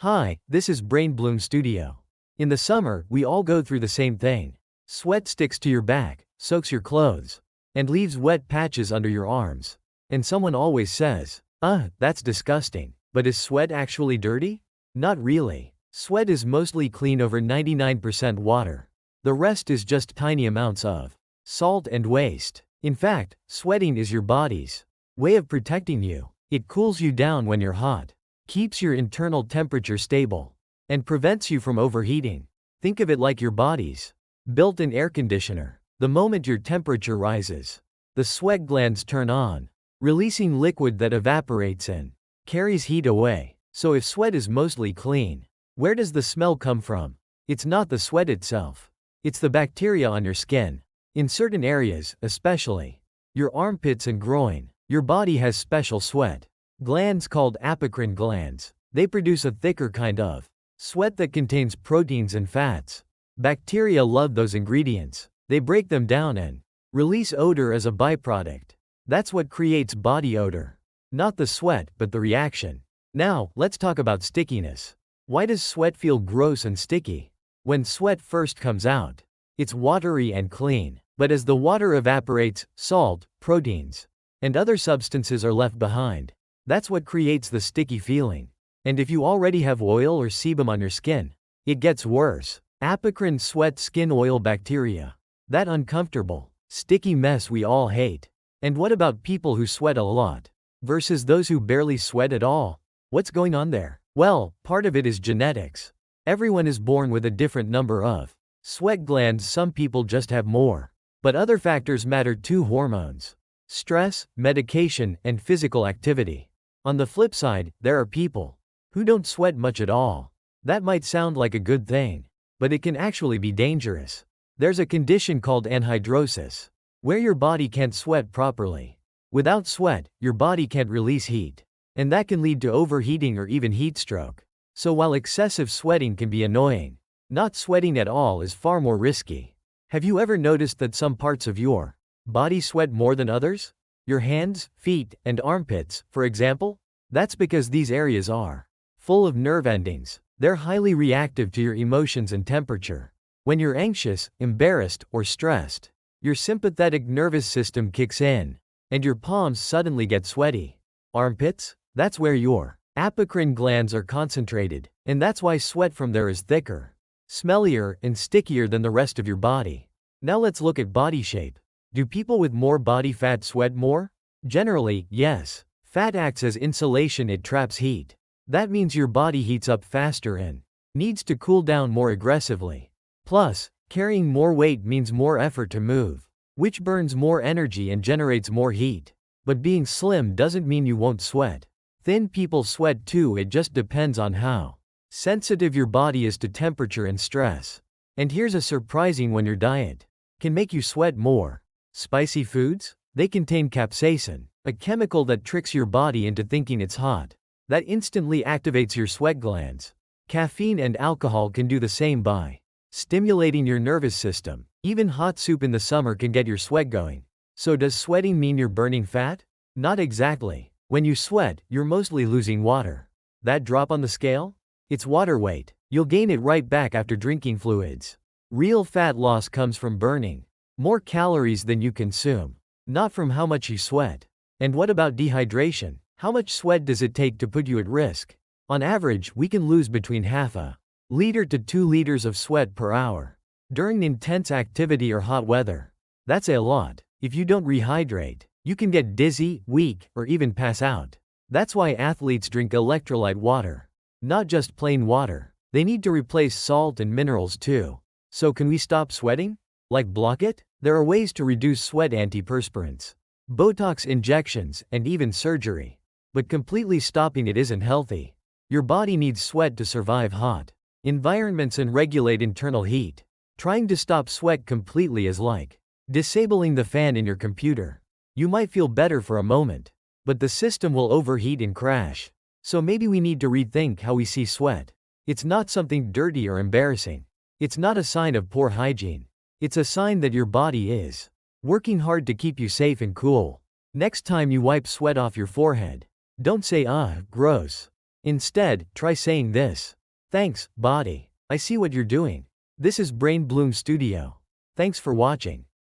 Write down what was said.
Hi, this is Brain Bloom Studio. In the summer, we all go through the same thing. Sweat sticks to your back, soaks your clothes, and leaves wet patches under your arms. And someone always says, that's disgusting. But is sweat actually dirty? Not really. Sweat is mostly clean, over 99% water. The rest is just tiny amounts of salt and waste. In fact, sweating is your body's way of protecting you. It cools you down when you're hot, keeps your internal temperature stable, and prevents you from overheating. Think of it like your body's built-in air conditioner. The moment your temperature rises, the sweat glands turn on, releasing liquid that evaporates and carries heat away. So if sweat is mostly clean, where does the smell come from? It's not the sweat itself. It's the bacteria on your skin. In certain areas, especially your armpits and groin, your body has special sweat glands called apocrine glands. They produce a thicker kind of sweat that contains proteins and fats. Bacteria love those ingredients. They break them down and release odor as a byproduct. That's what creates body odor. Not the sweat, but the reaction. Now, let's talk about stickiness. Why does sweat feel gross and sticky? When sweat first comes out, it's watery and clean. But as the water evaporates, salt, proteins, and other substances are left behind. That's what creates the sticky feeling. And if you already have oil or sebum on your skin, it gets worse. Apocrine sweat skin oil bacteria. That uncomfortable, sticky mess we all hate. And what about people who sweat a lot versus those who barely sweat at all? What's going on there? Well, part of it is genetics. Everyone is born with a different number of sweat glands. Some people just have more. But other factors matter too: hormones, stress, medication, and physical activity. On the flip side, there are people who don't sweat much at all. That might sound like a good thing, but it can actually be dangerous. There's a condition called anhidrosis, where your body can't sweat properly. Without sweat, your body can't release heat, and that can lead to overheating or even heat stroke. So while excessive sweating can be annoying, not sweating at all is far more risky. Have you ever noticed that some parts of your body sweat more than others? Your hands, feet, and armpits, for example? That's because these areas are full of nerve endings. They're highly reactive to your emotions and temperature. When you're anxious, embarrassed, or stressed, your sympathetic nervous system kicks in, and your palms suddenly get sweaty. Armpits? That's where your apocrine glands are concentrated, and that's why sweat from there is thicker, smellier, and stickier than the rest of your body. Now let's look at body shape. Do people with more body fat sweat more? Generally, yes. Fat acts as insulation. It traps heat. That means your body heats up faster and needs to cool down more aggressively. Plus, carrying more weight means more effort to move, which burns more energy and generates more heat. But being slim doesn't mean you won't sweat. Thin people sweat too. It just depends on how sensitive your body is to temperature and stress. And here's a surprising one: your diet can make you sweat more. Spicy foods? They contain capsaicin, a chemical that tricks your body into thinking it's hot. That instantly activates your sweat glands. Caffeine and alcohol can do the same by stimulating your nervous system. Even hot soup in the summer can get your sweat going. So does sweating mean you're burning fat? Not exactly. When you sweat, you're mostly losing water. That drop on the scale? It's water weight. You'll gain it right back after drinking fluids. Real fat loss comes from burning more calories than you consume, not from how much you sweat. And what about dehydration? How much sweat does it take to put you at risk? On average, we can lose between half a liter to 2 liters of sweat per hour during intense activity or hot weather. That's a lot. If you don't rehydrate, you can get dizzy, weak, or even pass out. That's why athletes drink electrolyte water, not just plain water. They need to replace salt and minerals too. So can we stop sweating? Like block it? There are ways to reduce sweat: antiperspirants, Botox injections, and even surgery. But completely stopping it isn't healthy. Your body needs sweat to survive hot environments and regulate internal heat. Trying to stop sweat completely is like disabling the fan in your computer. You might feel better for a moment, but the system will overheat and crash. So maybe we need to rethink how we see sweat. It's not something dirty or embarrassing. It's not a sign of poor hygiene. It's a sign that your body is working hard to keep you safe and cool. Next time you wipe sweat off your forehead, don't say, gross. Instead, try saying this. Thanks, body. I see what you're doing. This is Brain Bloom Studio. Thanks for watching.